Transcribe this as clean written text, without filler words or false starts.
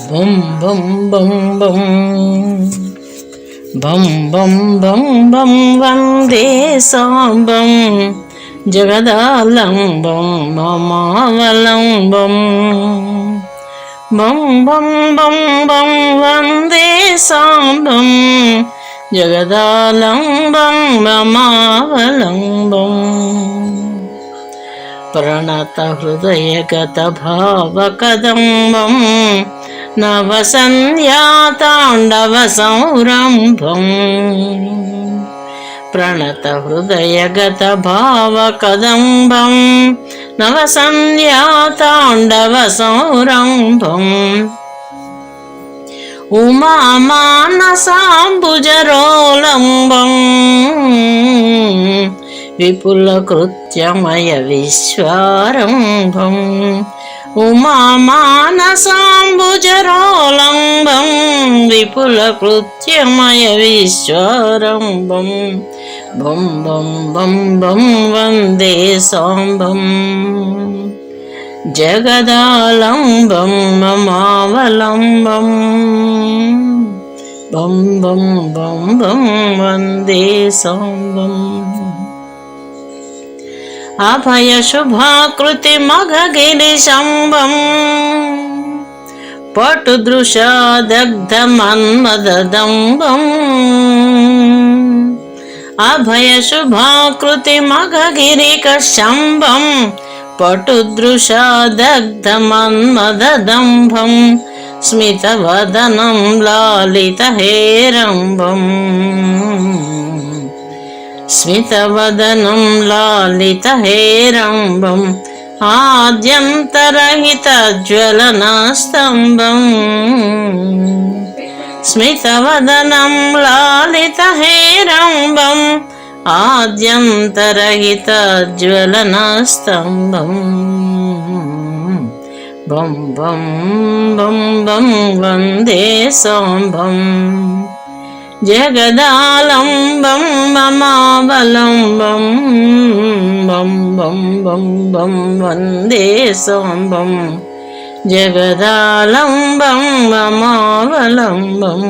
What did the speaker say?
బం బం బం బం బం బం బం బం వందే Sambam జగదాలంబం మమావలంబం బం బం బం బం వందే Sambam జగదాలంబం మమావలంబం ప్రణత హృదయగత భావకదంబం నవసంధ్యాతాండవ సంరంభం ప్రణత హృదయగత భావకదంబం నవసంధ్యాతాండవ సంరంభం ఉమామానసాంబుజరోలంబం విపులకృత్యమయ విశ్వారంభం ఉమామానసాంబుజరోలంబం విపులకృత్యమయ విశ్వారంభం బం బం బం బం వందే Sambam జగదాలంబం మమావలంబం బం బం బం బం వందే Sambam అభయ శుభాకృతి మగగిరి శంభం పటుదృశాదగ్ధ మన్మదంబం అభయ శుభాకృతి మగగిరిక శంభం పటుదృశాదగ్ధ మన్మదంబం స్మితవదనం లాలిత హేరంబం స్మితవదనం లాలిత హేరంబం ఆద్యంతరహిత జ్వలనస్తంభం స్మితవదనం లాలిత హేరంబం ఆద్యంతరహిత జ్వలనస్తంభం బం బం బం బం వందే Sambam జగదాలంబం మమావలంబం బం బం బం బం వందే Sambam జగదాలంబం మమావలంబం